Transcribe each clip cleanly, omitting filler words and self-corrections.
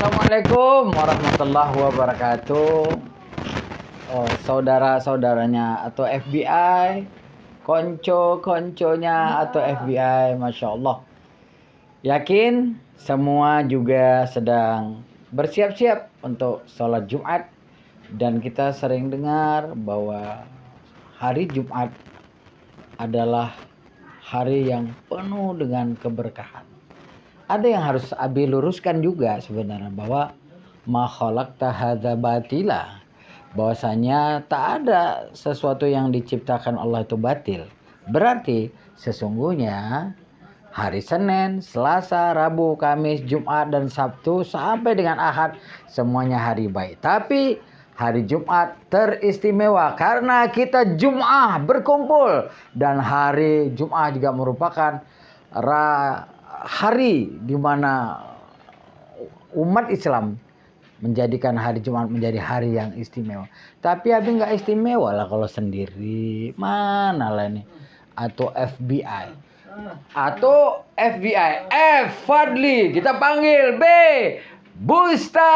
Assalamualaikum warahmatullahi wabarakatuh. Oh, saudara-saudaranya atau FBI, konco-konconya atau FBI, Masya Allah. Yakin semua juga sedang bersiap-siap untuk sholat Jumat. Dan kita sering dengar bahwa hari Jumat adalah hari yang penuh dengan keberkahan. Ada yang harus Abi luruskan juga sebenarnya, bahwa ma khalaqta hadza batila, bahwasanya tak ada sesuatu yang diciptakan Allah itu batil. Berarti sesungguhnya hari Senin, Selasa, Rabu, Kamis, Jumat dan Sabtu sampai dengan Ahad semuanya hari baik. Tapi hari Jumat teristimewa karena kita Jum'ah berkumpul, dan hari Jum'ah juga merupakan hari di mana umat Islam menjadikan hari Jumat menjadi hari yang istimewa. Tapi Abi nggak istimewa lah kalau sendiri. Mana lah ini? Atau FBI. Atau FBI. F. Fadli. Kita panggil B. Busta.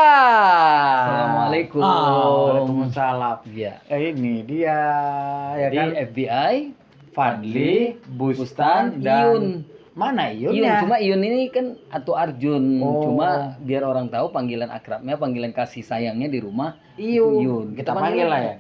Assalamualaikum. Waalaikumsalam. Ya. Ini dia. Ya Jadi kan? FBI, Fadli, Bustan, dan Iyun. mana Iyun, Iyunnya? cuma Iyun ini kan atau Arjun. Oh. Cuma biar orang tahu panggilan akrabnya, panggilan kasih sayangnya di rumah Iyun. Kita panggil lah ya.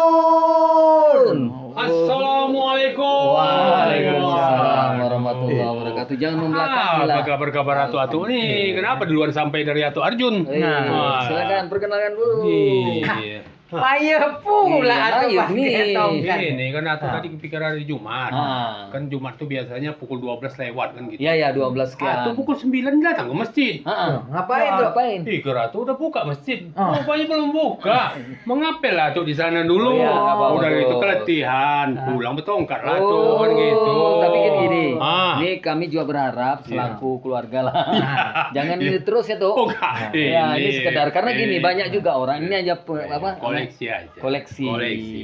Iyun. Assalamualaikum. Waalaikumsalam warahmatullahi wabarakatuh. Jangan membelakangi lah. Apa kabar Atu nih? Kenapa duluan sampai dari Atu Arjun? Silakan perkenalkan dulu. Iya. Payah pula Iya, atau payah pakai nih. tongkat. Ini kan Atu tadi kepikiran hari Jumat. Ah. Kan Jumat tuh biasanya pukul 12 lewat kan gitu. Iya ya 12 sekian. Atu pukul 9 datang ke masjid. Ngapain tuh? Ngapain? Ih, kira Atu udah buka masjid. Oh. Rupanya belum buka. Mengapel lah tuh di sana dulu. Oh, iya, nggak apa-apa Udah tuh. itu keletihan, pulang bertongkat lah tuh kan gitu. Tapi kan gini, Ah. ini kami juga berharap selaku keluarga lah. Jangan ini terus ya tuh. Oh, enggak. Ya, ini sekedar karena gini banyak juga orang ini aja koleksi aja. Koleksi.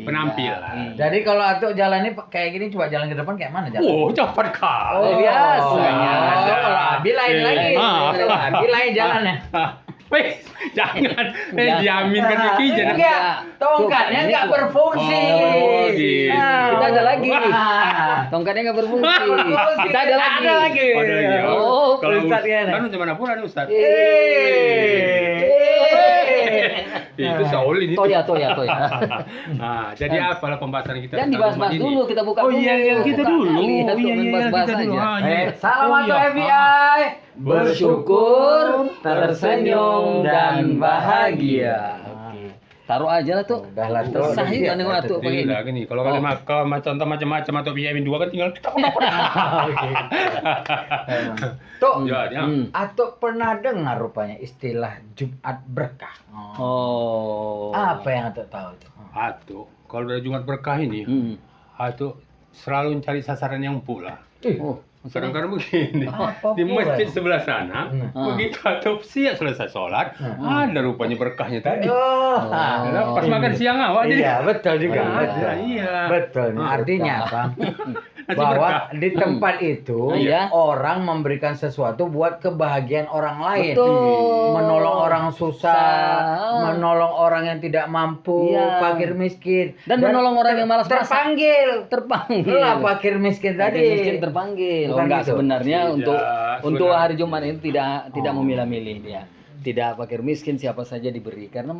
Penampilan. Jadi kalau Atuk jalannya kayak gini, coba jalan ke depan kayak mana jalan? Oh, cepat kali. Oh, biasanya. Kalau Abi lain lagi. Kalau Abi lain jalannya. Weh, jangan. Diamin kan Kiki jadi. Enggak, tongkatnya enggak berfungsi. Oh, gitu. Kita ada lagi. Wah. Tongkatnya nggak berfungsi. Kita ada lagi. Ada lagi. Ada lagi. Oh, kalau Ustadz ya, kan udah mana pula nih Ustaz? Itu Saulin itu. Toya. Nah, jadi apalah pembahasan kita? Dan tentang dibahas-bahas Jumat ini? dulu, kita buka Oh dulu. iya, kita Buka dulu. kali, kita Oh iya, bahas-bahas kita dulu. aja. Ah, iya. Salam Oh, atau iya. FBI. Bersyukur, tersenyum, dan bahagia. Taruh aja lah tuh. Udah lah, tuh. Sah juga nih waktu Jadi pakai ini. lah gini, kalau kalian kalau contoh macam-macam atau biayain dua kan tinggal kita Tuh, Ya, ya. Atuk pernah dengar rupanya istilah Jumat berkah. Oh. Apa yang Atuk tahu tuh? Atuh, kalau dari Jumat berkah ini, Atuh selalu cari sasaran yang pula. Oh, Kadang-kadang begini, Apa di pula? masjid sebelah sana, begitu Atuh siap selesai sholat, ada rupanya berkahnya tadi. Oh, Nah, pas makan siang awak jadi. iya betul juga. Ada, betul. iya. Betul. nih. Artinya apa? Nanti Bahwa berkah. di tempat itu Iya. orang memberikan sesuatu buat kebahagiaan orang lain. Betul. Menolong orang susah, menolong orang yang tidak mampu, Iya. fakir miskin, Dan menolong orang yang malas masak. terpanggil. Terpanggil. Lah fakir miskin tadi. Fakir miskin terpanggil. Bukan Enggak gitu? sebenarnya Tidak, untuk sebenarnya. hari Jumat itu tidak memilah-milih dia. Tidak fakir miskin siapa saja diberi. Karena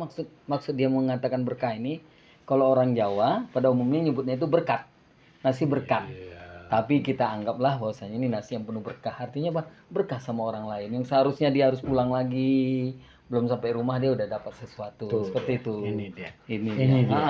maksud dia mengatakan berkah ini, kalau orang Jawa pada umumnya nyebutnya itu berkat. Nasi berkat. Tapi kita anggaplah bahwasanya ini nasi yang penuh berkah. Artinya apa? Berkah sama orang lain. Yang seharusnya dia harus pulang lagi, belum sampai rumah dia udah dapat sesuatu. Tuh, Seperti itu. ini dia. Ini Ini dia. dia.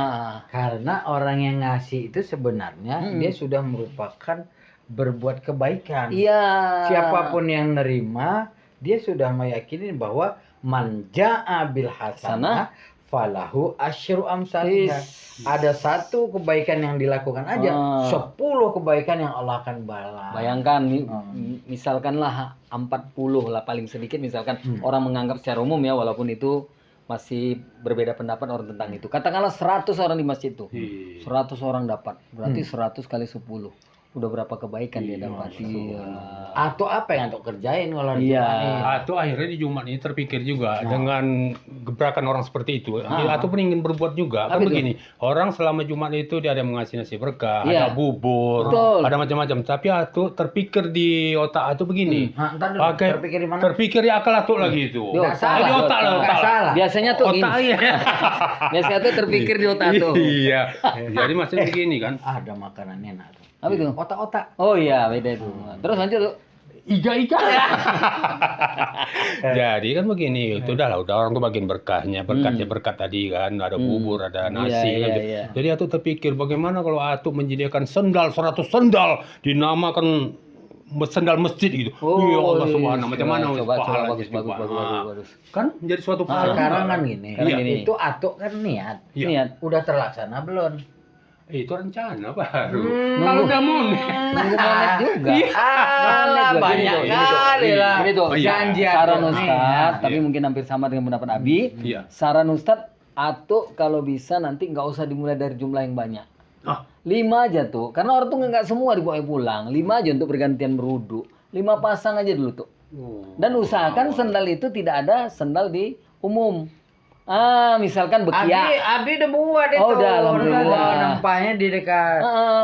Karena orang yang ngasih itu sebenarnya dia sudah merupakan berbuat kebaikan. Iya. Siapapun yang nerima, dia sudah meyakini bahwa man jaa bil hasanah falahu asyru amsalihha. Ada satu kebaikan yang dilakukan aja, 10 kebaikan yang Allah akan balas. Bayangkan, misalkanlah 40 lah paling sedikit, misalkan orang menganggap secara umum ya, walaupun itu masih berbeda pendapat orang tentang itu. Katakanlah 100 orang di masjid itu. 100 orang dapat. Berarti 100 kali 10. udah berapa kebaikan dia dapati. Atau apa yang untuk kerjain kalau hari Iya. Jumat nih? Atau akhirnya di Jumat ini terpikir juga dengan gebrakan orang seperti itu. Atau pun ingin berbuat juga. Kan Apa itu? begini, orang selama Jumat itu dia ada mengasih nasi berkah, Iya. ada bubur, Betul. ada macam-macam. Tapi Atu terpikir di otak Atu begini. Nah, ntar dulu, Pakai terpikir di mana? terpikir di akal Atu lagi itu. Nggak salah. Di otak lah, Nggak otak lah. salah. Biasanya tuh gini. Otak iya. Biasanya tuh terpikir di otak tuh. Iya. Jadi maksudnya begini kan. Ada makanan enak tuh. Apa itu? Otak-otak. Oh iya, beda itu. Terus lanjut tuh. Iga-iga. Jadi kan begini, itu udah orang tuh bagian berkahnya, berkatnya berkat tadi kan, ada bubur, ada nasi. Iya, kan. iya, iya. Jadi Atu terpikir bagaimana kalau Atu menyediakan sendal 100 sendal dinamakan sendal masjid gitu. Ya Allah subhanahu macam mana coba pahalanya bagus, coba. bagus, bagus, bagus, bagus. Kan jadi suatu pahala. Sekarang kan gini. Sekarang gini. Itu atuk kan niat. Iya. Niat. Udah terlaksana belum? Itu rencana baru. Kalau udah mau Nunggu monet juga. Ah, Monet juga. banyak Gini tuh, kali lah. Gini tuh, Oh, iya. janji saran atuk Ustadz, niat. tapi mungkin hampir sama dengan pendapat Abi. Iya. Saran Ustadz, atau kalau bisa nanti nggak usah dimulai dari jumlah yang banyak. Ah, 5 aja tuh, karena orang tuh nggak semua dibawa pulang. 5 aja untuk bergantian berwudu. 5 pasang aja dulu tuh. Dan usahakan sendal itu tidak ada sendal di umum. Misalkan bekia. Abi udah buat itu. Oh, udah, alhamdulillah. Nempahnya di dekat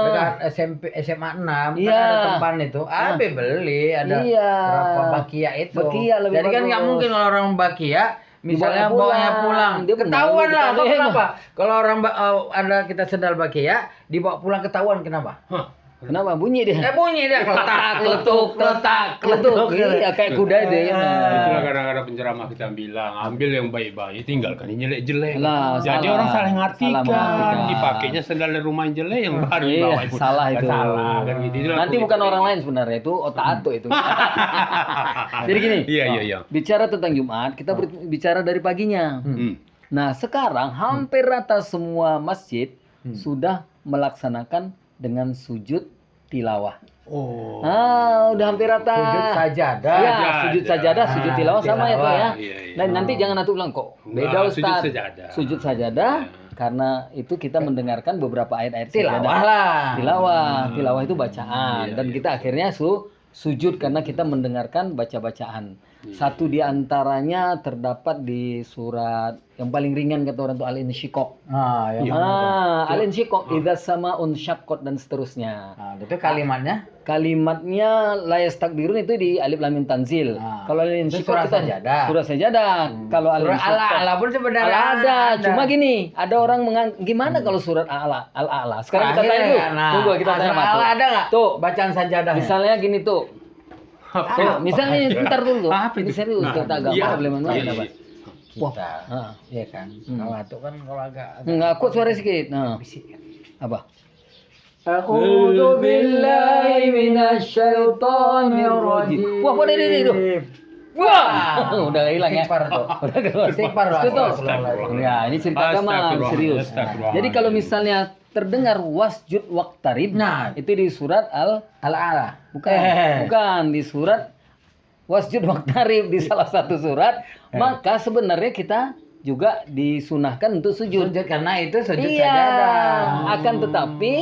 dekat SMP SMA 6 Iya. kan ada tempat itu. Abi beli ada Iya. berapa bakia itu. Bakia lebih Jadi kan nggak bagus. mungkin kalau orang bakia misalnya Dibawanya bawanya pulang. pulang, Dia benar, ketahuan lah. kita Atau lihat. kenapa? Kalau orang ada kita sendal bakia dibawa pulang ketahuan kenapa? Kenapa bunyi dia? Bunyi dia kletak kletuk kletak Kletuk. kletuk. Iya, kayak kuda dia. itulah kadang-kadang penceramah kita bilang, ambil yang baik-baik, tinggalkan yang jelek-jelek. Lah, Jadi salah. orang salah Salah ngartikan, mengartikan. dipakainya sendal dari rumah yang jelek yang baru Iya, dibawa. salah itu. Salah kan gitu. Itulah Nanti aku bukan gitu. orang lain sebenarnya, itu otak atuk itu. Jadi gini. Iya. Bicara tentang Jumat, kita bicara dari paginya. Nah, sekarang hampir rata semua masjid sudah melaksanakan dengan sujud tilawah. Oh. Udah hampir rata. Sujud sajadah. Ya, Sajadah. sujud sajadah, sujud tilawah sama itu ya. Iya. Dan nanti jangan nanti ulang kok. Beda Sujud Ustaz. sajadah. Sujud sajadah karena itu kita mendengarkan beberapa ayat-ayat Tilawah sajadah. lah. Tilawah itu bacaan dan kita akhirnya sujud karena kita mendengarkan baca-bacaan. Satu di antaranya terdapat di surat yang paling ringan kata orang itu Al-Insyiqaq. Al-Insyiqaq idza sama'un syaqqat dan seterusnya. Itu kalimatnya Kalimatnya la yastakbirun itu di alif lam mim tanzil. Kalau Itu Al-Insyiqaq surah kita sajadah. surah sajadah. Kalau surah Al-Insyiqaq Al-A'la pun sebenarnya ada. Cuma gini, ada orang gimana kalau surat Al-A'la? Sekarang kita tanya dulu. Tunggu kita tanya Surah Al-A'la ada nggak? Tuh, Bacaan sajadah. misalnya gini tuh. Tuh, misalnya ntar dulu tuh. Apa itu? Ini serius Nah, kita agama iya, boleh mana iya, apa? iya. Kita. Ah. Iya kan. Kalau itu kan kalau agak Enggak kuat suara sedikit. Nah, bisik kan. apa? A'udzu billahi minasyaitonir rajim. Wah, pada ini tuh. Wah, udah hilang ya. Istighfar tuh. Udah keluar. Istighfar lah. Itu tuh. Astagfirullah. Ya, ini cerita agama Astagfirullah. serius. Astagfirullah. Jadi kalau misalnya terdengar wasjud waqtarib, Nah. itu di surat Al-A'la. bukan di surat wasjud waqtarib di salah satu surat, maka sebenarnya kita juga disunahkan untuk sujud. Sujud karena itu sujud Iya, sajadah. akan tetapi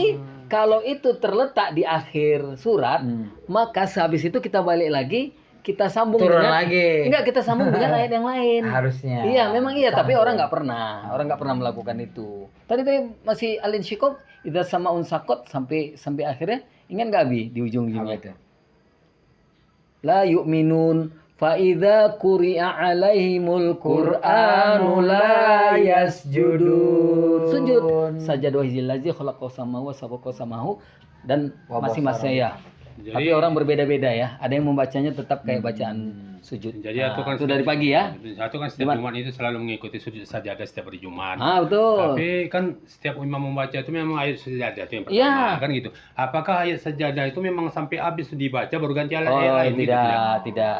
kalau itu terletak di akhir surat, maka sehabis itu kita balik lagi, kita sambung Turun dengan lagi. Enggak, kita sambung dengan ayat yang lain. Harusnya. Iya, memang iya, tapi orang nggak pernah melakukan itu. Tadi masih Al-Insyiqaq, idza sama'un saqat sampai akhirnya, ingat nggak Abi di ujung-ujungnya itu? La yu'minun fa idza quri'a 'alaihimul qur'anu la yasjudun. Sujud. Sajada wahizil ladzi khalaqa samahu wa sabaqa samahu dan masing-masing ya. Tapi orang berbeda-beda ya. Ada yang membacanya tetap kayak bacaan sujud. Jadi itu kan itu dari pagi ya. Satu kan setiap Jumat itu selalu mengikuti sujud sajadah setiap hari Jumat. Betul. Tapi kan setiap imam membaca itu memang ayat sajadah itu yang pertama Iya. kan gitu. Apakah ayat sajadah itu memang sampai habis dibaca baru ganti ayat Oh, lain gitu?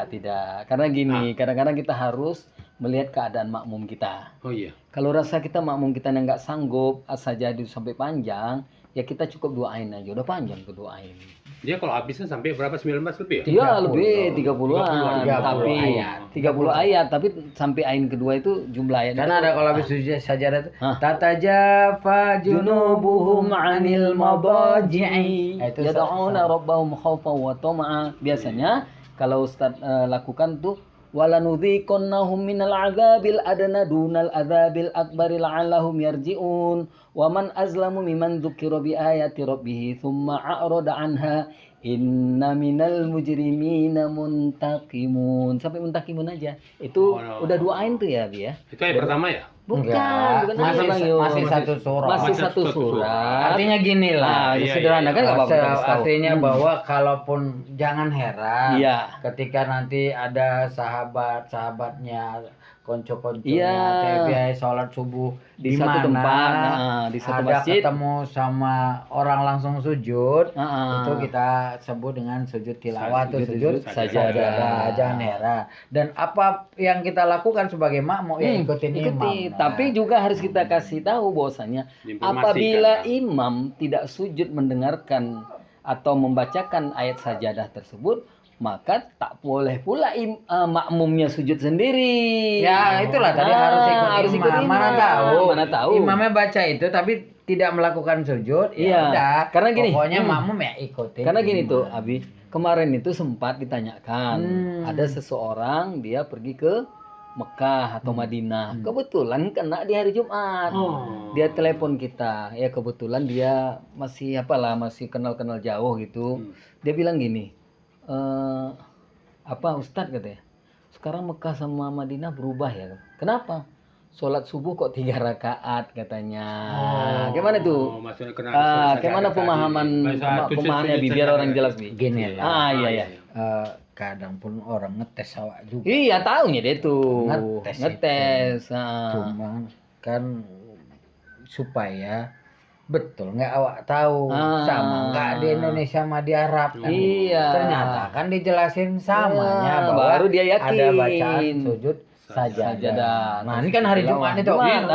tidak. Karena gini, kadang-kadang kita harus melihat keadaan makmum kita. Oh iya. Kalau rasa kita makmum kita yang nggak sanggup saja itu sampai panjang, ya kita cukup doain aja. Udah panjang tuh doain. Dia kalau habisnya sampai berapa? 19 lebih ya? Iya, lebih 30-an, 30 tapi ayat. 30 ayat, tapi sampai ain kedua itu jumlah ayatnya. Karena ada kalau habis sujud sajadah itu Hah? tatajafa junubuhum 'anil madaji'i Itu yad'una rabbahum khaufan wa tama'a. Biasanya kalau Ustaz lakukan tuh walanudhiqannahum minal 'adzabil adna dunal adzabil akbari la'allahum yarji'un wa man azlamu mimman dzukira bi ayati rabbih thumma a'rada 'anha inna minal mujrimina muntaqimun. Sampai muntaqimun aja. Itu Oh, udah 2 ain tuh ya, Bi ya. Itu ayat pertama ya? Bukan, Enggak, bukan masih, ayat Bang Yul. masih satu surat. Masih Masih satu satu surat. Artinya gini lah. Iya, Sederhana kan nggak apa-apa. kita kasih tahu. Artinya bahwa kalaupun jangan heran Iya. ketika nanti ada sahabatnya konco-konconya Iya. TPI sholat subuh Di satu mana tempat, di satu ada masjid. ketemu sama orang langsung sujud, Ah. itu kita sebut dengan sujud tilawah atau Sujud sujud sajadah. jangan heran. Dan apa yang kita lakukan sebagai makmum ya ikutin imam. Ikuti. Nah. Tapi juga harus kita kasih tahu bahwasanya Diinformasikan. apabila imam tidak sujud mendengarkan atau membacakan ayat sajadah tersebut, maka tak boleh pula makmumnya sujud sendiri. Ya itulah tadi harus ikut imam. Mana tahu. Imamnya baca itu tapi tidak melakukan sujud. Iya. Ya udah. Karena gini, Pokoknya makmum ya ikutin. Karena gini imam. tuh, Abi, kemarin itu sempat ditanyakan, ada seseorang dia pergi ke Mekah atau Madinah. Kebetulan kena di hari Jumat. Oh. Dia telepon kita. Ya kebetulan dia masih masih kenal-kenal jauh gitu. Dia bilang gini, apa Ustadz katanya, sekarang Mekah sama Madinah berubah ya. Kenapa? Sholat subuh kok 3 rakaat katanya. Gimana tuh? Maksudnya kena Gimana pemahamannya Bi, biar orang jelas Bi. Gini lah. Iya. Kadang pun orang ngetes awak juga. Iya, taunya dia tuh. Ngetes Ah. Cuma kan supaya betul nggak awak tahu sama nggak di Indonesia sama di Arab kan. Iya. Ternyata kan dijelasin samanya Ya, bahwa baru dia yakin. ada bacaan sujud sajadah. Sajadah. Nah ini kan hari Jumat itu. Jumat,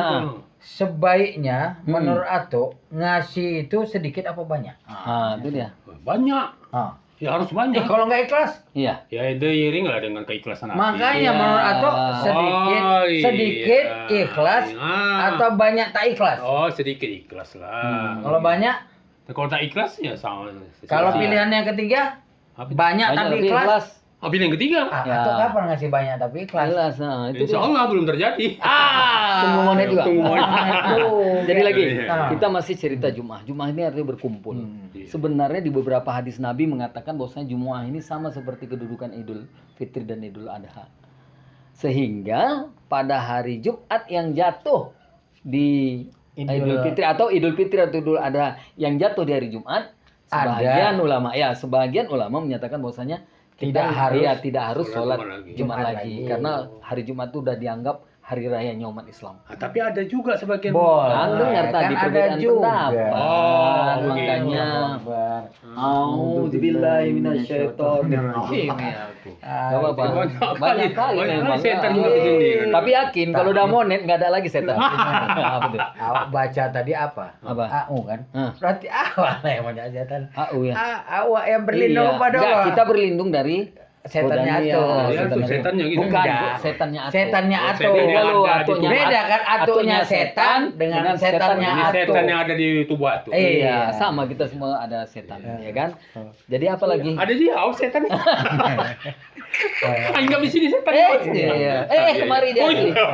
Sebaiknya menurut Ato ngasih itu sedikit apa banyak? Itu dia. Banyak. Ah. Ya harus banyak. Kalau nggak ikhlas, Iya. Ya itu iring lah dengan keikhlasan hati. makanya menurut Ato sedikit Oh, iya. sedikit ikhlas atau banyak tak ikhlas. Oh, sedikit ikhlas lah. Kalau banyak, Kalau tak ikhlas ya sama. kalau pilihannya ketiga Apa? banyak tapi ikhlas. Oh, pilihan ketiga. Atau kapan ngasih banyak tapi ikhlas? Ikhlas. Nah, itu Insya dia. Allah belum terjadi. Tunggu monet juga. Tunggu monet. Jadi lagi, Iya. kita masih cerita Jum'ah. Jum'ah ini artinya berkumpul. Iya. Sebenarnya di beberapa hadis Nabi mengatakan bahwasanya Jum'ah ini sama seperti kedudukan Idul Fitri dan Idul Adha. Sehingga pada hari Jumat yang jatuh di Idul Fitri atau Idul Fitri atau Idul Adha yang jatuh di hari Jumat, sebagian ulama menyatakan bahwasanya Tidak harus tidak harus sholat Jumat lagi. Jumat Jumat lagi lagi. karena hari Jumat itu udah dianggap hari rayanya umat Islam. Ah, tapi ada juga sebagian. Boleh. Kan dengar tadi Kan ada perbedaan juga. pendapat. Oh, Makanya A'udzubillahi minasyaitonirrajim. Gak apa-apa. Banyak kali memang. setan juga di sini. Tapi yakin kalau udah monet nggak ada lagi setan. Apa tuh? Awak baca tadi apa? Apa? AU kan? Hah. Berarti awak lah yang banyak setan. AU ya. Awak yang berlindung Iya. kepada Nggak, Allah. kita berlindung dari Setannya godaan Ato. dia. Ya, tuh setannya gitu. Bukan, Enggak. setannya Ato. Setannya Ato. setan yang Beda lu, ada di atonya. tubuh. Beda kan atunya setan dengan setannya Ini Ato. setan yang ada di tubuh Atu. Iya, sama kita semua ada setan, ya kan? Jadi apa lagi? Ada dia, setan. Enggak di sini setan. Iya. Kemari dia. Oh, iya.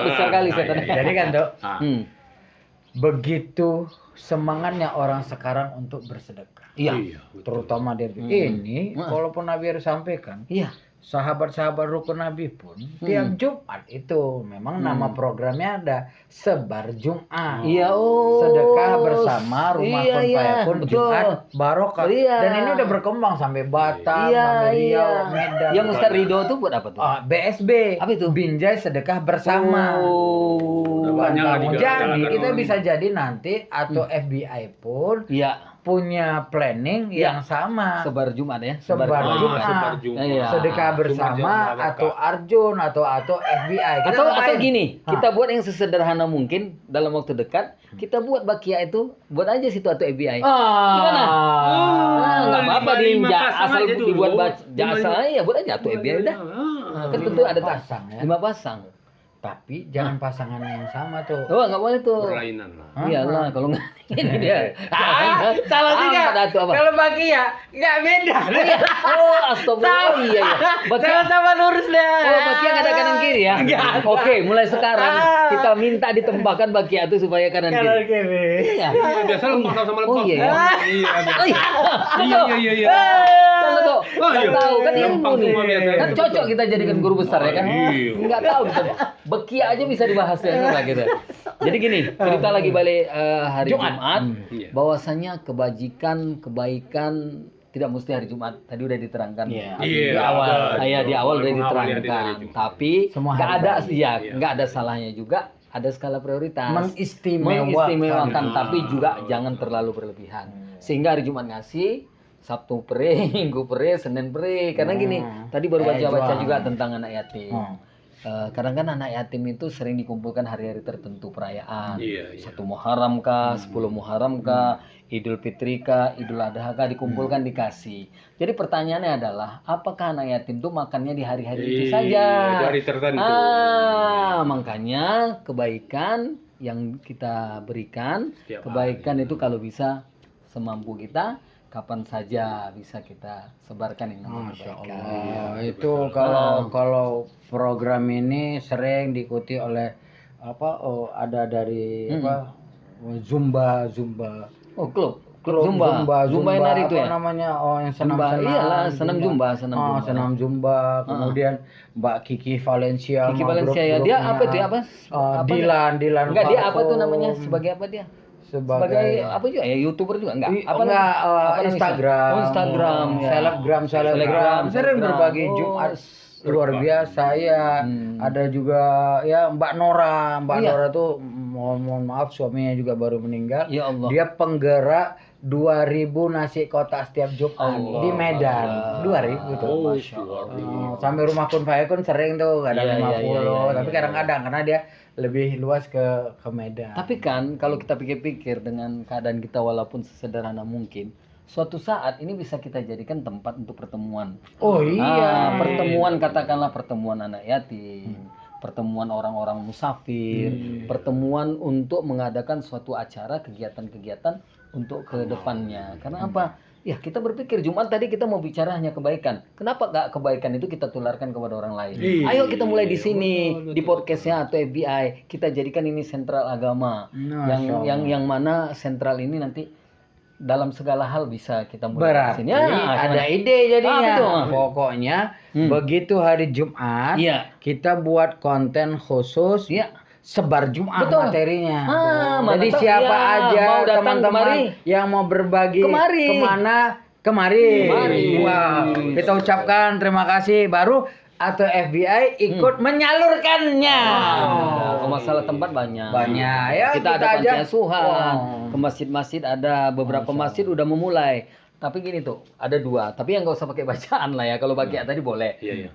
Besar kali setan. Jadi kan tuh Ah. begitu semangatnya orang sekarang untuk bersedekah. Iya. betul. Terutama dia ini, walaupun Nabi harus sampaikan, Iya. sahabat-sahabat rukun Nabi pun tiap Jumat itu memang nama programnya ada sebar Jumat. Iya, Sedekah bersama Rumah Iya, Kun iya, Fayakun betul. Jumat Barokah. Iya. Dan ini udah berkembang sampai Batam, Iya, sampai Riau, iya. Medan. Yang Ustaz Ridho tuh buat apa tuh? BSB. Apa itu? Binjai Sedekah Bersama. Oh. Banyak lah di Jadi jalan-jalan kita orang. bisa jadi nanti atau FBI pun Iya. punya planning yang sama. Sebar Jumat ya. Sebar kebaikan. Jumat. sebar Jumat. Iya. Sedekah Jumat bersama jalan atau berkah. Arjun atau FBI. Kita Atau ngapain? gini, Hah. kita buat yang sesederhana mungkin dalam waktu dekat, kita buat bakia itu, buat aja situ atau FBI. Gimana? Ah. Nggak apa-apa lima pasang asal aja dulu. dibuat Lima- asal ya buat aja atau FBI udah. Kan tentu ada pasang ya. 5 pasang. Tapi jangan pasangan yang sama tuh. Oh, nggak boleh tuh. Berlainan lah. Iyalah, kalau nggak ini dia. Salah juga. Apa? Kalau Bakia nggak beda. Oh, astagfirullah. Oh, iya ya. Bakia Sama-sama lurus deh. Oh, Bakia nggak ada kanan kiri ya? Oke, mulai sekarang kita minta ditembakkan Bakia itu supaya kanan Kanan kiri. kiri. Iya. Iya, biasa lepas sama lepas. Oh, iya. Iya, Oh, iya. iya, iya. Kalau tuh, Oh, nggak iya. tahu kan ilmu Gampang nih. semua biasanya. Kan cocok kita jadikan guru besar ya kan? Iya. Nggak tahu gitu. Bekia aja bisa dibahas ya enggak gitu. Jadi gini, cerita lagi balik hari Jumat, Iya. bahwasanya kebajikan, kebaikan tidak mesti hari Jumat. Tadi udah diterangkan. Iya. Di awal. Iya, Di awal udah mengawali hari diterangkan. Jumat. Tapi Semua nggak hari ada baik. ya, Iya. nggak ada salahnya juga. Ada skala prioritas. Mengistimewakan. Tapi juga jangan terlalu berlebihan. Sehingga hari Jumat ngasih, Sabtu pere, Minggu pere, Senin pere. Karena gini, tadi baru baca-baca jual. juga tentang anak yatim. Kadang kan anak yatim itu sering dikumpulkan hari-hari tertentu perayaan. Iya, iya. 1 Muharram kah, 10 Muharram kah, Idul Fitri kah, Idul Adha kah dikumpulkan dikasih. Jadi pertanyaannya adalah, apakah anak yatim itu makannya di hari-hari itu Iya, saja? di hari tertentu. Makanya kebaikan yang kita berikan, Setiap kebaikan itu kalau bisa semampu kita, kapan saja bisa kita sebarkan yang namanya Masya kebaikan. Allah. Itu kalau program ini sering diikuti oleh ada dari Zumba. Oh, klub Zumba yang hari itu apa ya? namanya? Yang Zumba, senam-senam. iyalah, senam Zumba, senam Zumba. Senam Zumba. Kemudian Mbak Kiki Valencia. Kiki sama Valencia ya, dia apa itu ya, apa? Apa Dilan Enggak, dia apa tuh Falcon. namanya? Sebagai apa dia? Sebagai Apa juga ya, YouTuber juga enggak? Apa enggak namanya? Instagram. Oh, Instagram ya. Selebgram. Selebgram. Sering berbagi Oh, Jumat luar biasa ya. Ada juga ya Mbak Nora. Iya. Nora tuh mohon maaf suaminya juga baru meninggal. Ya Allah. Dia penggerak 2.000 nasi kotak setiap Jumat Allah. di Medan. 2.000 tuh. Oh, Masya Allah. Sampai rumah Kun Fayakun sering tuh kadang Iya, 50, iya, tapi kadang-kadang karena dia lebih luas ke Medan. Tapi kan kalau kita pikir-pikir dengan keadaan kita walaupun sesederhana mungkin, suatu saat ini bisa kita jadikan tempat untuk pertemuan. Oh iya. Pertemuan katakanlah pertemuan anak yatim, pertemuan orang-orang musafir, pertemuan untuk mengadakan suatu acara kegiatan-kegiatan untuk ke depannya. Karena apa? Ya kita berpikir Jumat tadi kita mau bicara hanya kebaikan. Kenapa nggak kebaikan itu kita tularkan kepada orang lain? Iya. Ayo kita mulai di sini di podcastnya atau FBI kita jadikan ini sentral agama. Yang mana sentral ini nanti dalam segala hal bisa kita mulai Berarti di sini. Ya, ada gimana? ide jadinya. betul. Pokoknya begitu hari Jumat Iya. kita buat konten khusus Iya. sebar Jumat Betul. materinya. Mana Jadi tahu, siapa ya, aja mau datang teman-teman kemari. yang mau berbagi Kemari. kemana kemari. Kemari. Wah, kita ucapkan terima kasih baru atau FBI ikut menyalurkannya. Kalau masalah tempat banyak. Banyak ya Kita ada panti aja. asuhan, Wow. ke masjid-masjid ada beberapa masjid udah memulai. Tapi gini tuh, ada 2. Tapi yang nggak usah pakai bacaan lah ya. Kalau bagian tadi boleh. Iya, iya.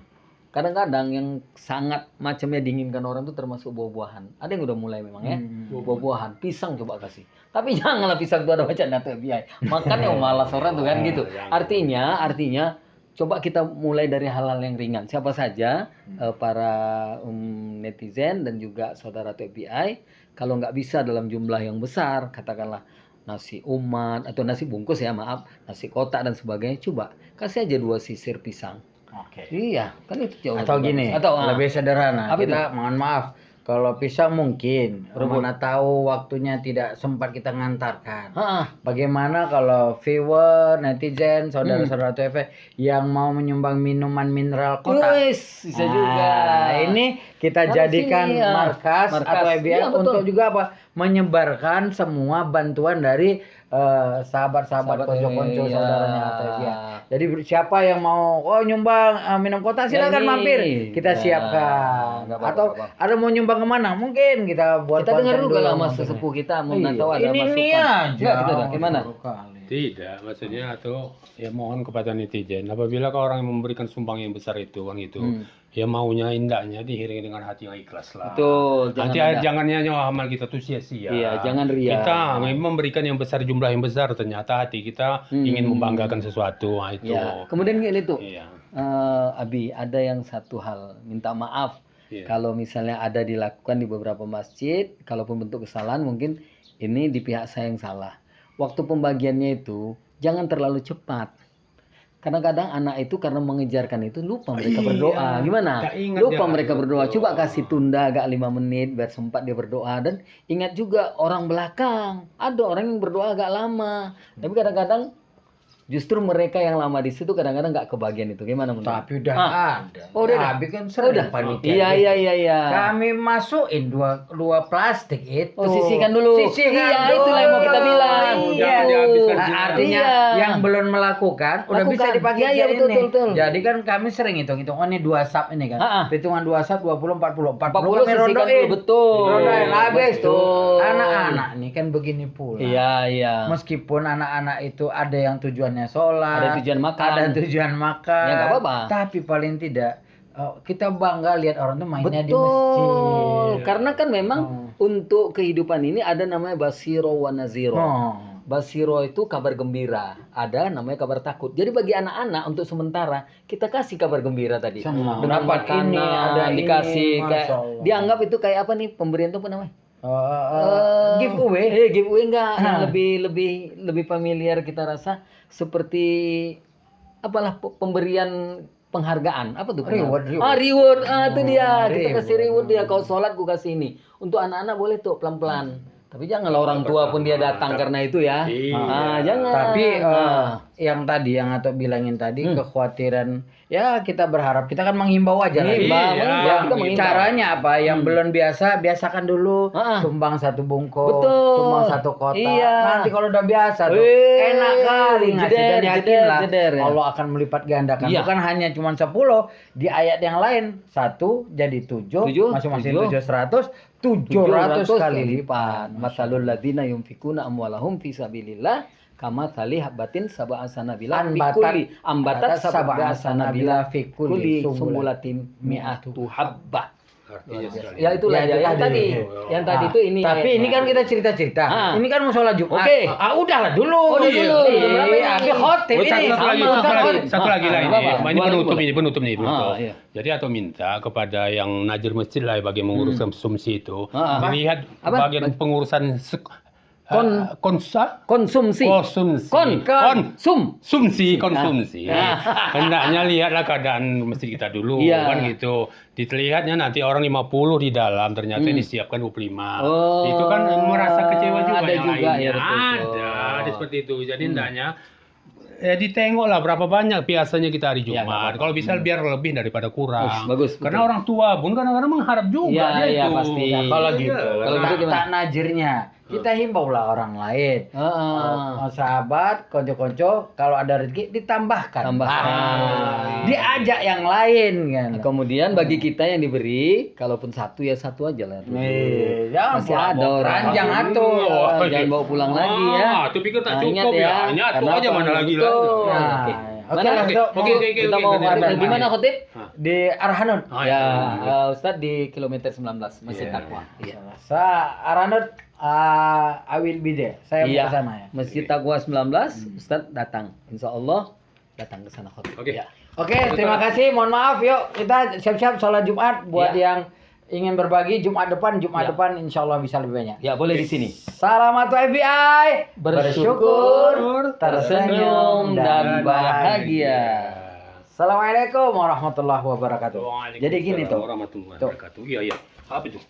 Kadang-kadang yang sangat macamnya diinginkan orang tuh termasuk buah-buahan. Ada yang udah mulai memang ya. Buah-buahan, pisang coba kasih. Tapi janganlah pisang tuh ada bacaan atau FBI. Makan yang malas orang tuh kan gitu. Artinya coba kita mulai dari hal-hal yang ringan. Siapa saja para netizen dan juga saudara TBI, kalau nggak bisa dalam jumlah yang besar, katakanlah nasi umat atau nasi bungkus ya maaf, nasi kotak dan sebagainya, coba kasih aja 2 sisir pisang. Oke. Iya, kan itu jauh Atau lebih gini, bagus. Atau lebih sederhana. Apa Kita mohon maaf, kalau pisang mungkin, mana tahu waktunya tidak sempat kita ngantarkan. Bagaimana kalau viewer, netizen, saudara-saudara TV yang mau menyumbang minuman mineral kotak? bisa juga. Ini kita Harus jadikan ini, ya. markas atau Markas. IBL Iya, betul. untuk juga apa? Menyebarkan semua bantuan dari sahabat-sahabat konco-konco iya. saudaranya atau IBL. Jadi siapa yang mau nyumbang minum kotak silakan ini. mampir, kita Nah, siapkan. nggak apa-apa, Atau nggak apa-apa. ada mau nyumbang kemana? Mungkin kita buat Kita dengar konten dulu kalau dulu. mas sesepuh kita mau Iya, tahu ada ini masukan. nih aja. Enggak gitu dah. Gimana? Baru kali. Tidak, maksudnya atau ya mohon kepada netizen, apabila kau orang yang memberikan sumbang yang besar itu kan gitu, ya maunya indahnya diiringi dengan hati yang ikhlas lah. Betul, Jangan nyanyi amal kita tuh sia-sia. Iya, jangan ria. Kita memberikan yang besar, jumlah yang besar, ternyata hati kita ingin membanggakan sesuatu. Nah, itu. Ya. Kemudian gini tuh, Iya. Abi, ada yang satu hal, minta maaf Iya. kalau misalnya ada dilakukan di beberapa masjid, kalaupun bentuk kesalahan mungkin ini di pihak saya yang salah. Waktu pembagiannya itu jangan terlalu cepat. Kadang-kadang anak itu karena mengejarkan itu lupa mereka berdoa. Gimana? Tak ingat Lupa dia mereka berdoa. betul. Coba kasih tunda agak 5 menit biar sempat dia berdoa. Dan ingat juga orang belakang. Ada orang yang berdoa agak lama. Tapi kadang-kadang justru mereka yang lama di situ kadang-kadang nggak kebagian itu. Gimana menurut? Tapi udah ada. Oh, udah ada? Habis kan sering panitia. Iya. Kami masukin dua plastik itu. Oh, sisihkan dulu. Sisihkan Iya, dulu. itulah yang mau kita bilang. Iya. Jangan dihabiskan Nah, juga. artinya Iya. yang belum melakukan udah bisa Lakukan. dipakai Iya, ini. betul. Jadi kan kami sering hitung-hitung. Oh, ini 2 sap ini kan. Hitungan 2 sap 20 40. 40 kami sisihkan rondoin. dulu, betul. Rondoin habis tuh. Betul. Anak-anak nih kan begini pula. Iya. Meskipun anak-anak itu ada yang tujuannya sholat, Ada tujuan makan. ada tujuan makan, Ya, nggak apa-apa. tapi paling tidak kita bangga lihat orang tuh mainnya di Betul. masjid. Karena kan memang untuk kehidupan ini ada namanya basiro wa naziro. Oh. Basiro itu kabar gembira, ada namanya kabar takut. Jadi bagi anak-anak untuk sementara kita kasih kabar gembira tadi. Sama. Dengan Dapat makanan, ini, ada ini, dikasih kayak Masya Allah. dianggap itu kayak apa nih pemberian itu apa namanya? Giveaway. Giveaway enggak yang lebih familiar kita rasa seperti apalah pemberian penghargaan apa tuh Reward. reward itu dia kita reward. kasih reward dia kau sholat gua kasih ini untuk anak-anak boleh tuh pelan-pelan tapi janganlah orang tua pun dia datang karena itu ya jangan Tapi yang tadi yang atau bilangin tadi kekhawatiran ya kita berharap kita kan menghimbau aja lah. Kita mengimbau. Caranya apa? Yang belum biasa biasakan dulu sumbang 1 bungkus, Betul. sumbang 1 kotak. Iya. Nanti kalau udah biasa tuh enak kali ngasih dan yakinlah Allah akan melipat gandakan. Iya. Bukan hanya cuma 10 di ayat yang lain 1 jadi 7 masing-masing 700 kali lipat. Masalul ladzina yunfikuna amwalahum fi sabilillah kama tali habatin sab'a sanabila ambatat sab'a sanabila fi kulli sumbulatin mi'atu habbah. Ya itulah yang tadi itu ini. Tapi ini kan kita cerita-cerita. Ini kan musola Jumat. Oke. Udahlah dulu. Tapi khotib ini. Satu lagi lah ini. Ini penutup nih. Iya. Jadi atau minta kepada yang najir masjid lah bagi mengurus konsumsi itu, lihat Apa? bagian pengurusan Konsumsi. Konsumsi. Hendaknya lihatlah keadaan masjid kita dulu kan gitu. Dilihatnya nanti orang 50 di dalam ternyata disiapkan 25. Itu kan merasa kecewa juga ada yang juga, lainnya. ya, betul. Ada seperti itu. Jadi hendaknya ditengok lah berapa banyak biasanya kita hari Jumat. Kalau bisa biar lebih daripada kurang. Bagus. Karena orang tua pun kadang-kadang mengharap juga Iya, itu. pasti. Ya, kalau gitu. Kalau gitu gimana? Tak najirnya. Kita himbau lah orang lain. Sahabat, konco-konco, kalau ada rezeki ditambahkan. Diajak yang lain kan. Kemudian bagi kita yang diberi, kalaupun satu ya satu aja lah. Jangan Masih ada orang. ranjang atuh. Jangan bawa pulang lagi ya. Itu pikir tak Ingat cukup ya. Ini atuh Karena aja mana apa? lagi Betul. lah. Oke. Mana? Oke. Kita mau di mana khotib? Di Arhanut. Ya, Ustadz di kilometer 19 Masjid Taqwa. Iya. Arhanut I will be there. Saya mau ke sana ya. Masjid Taqwa 19, Ustadz datang. Insya Allah datang ke sana khotib. Oke. Ya. Oke, terima kasih. Mohon maaf, yuk kita siap-siap sholat Jumat buat yang ingin berbagi Jumat depan insya Allah bisa lebih banyak. Ya, boleh di sini. Salamat FBI. Bersyukur, tersenyum dan bahagia. Assalamualaikum warahmatullahi wabarakatuh. Jadi gini tuh. Warahmatullahi wabarakatuh. Iya. Apa itu?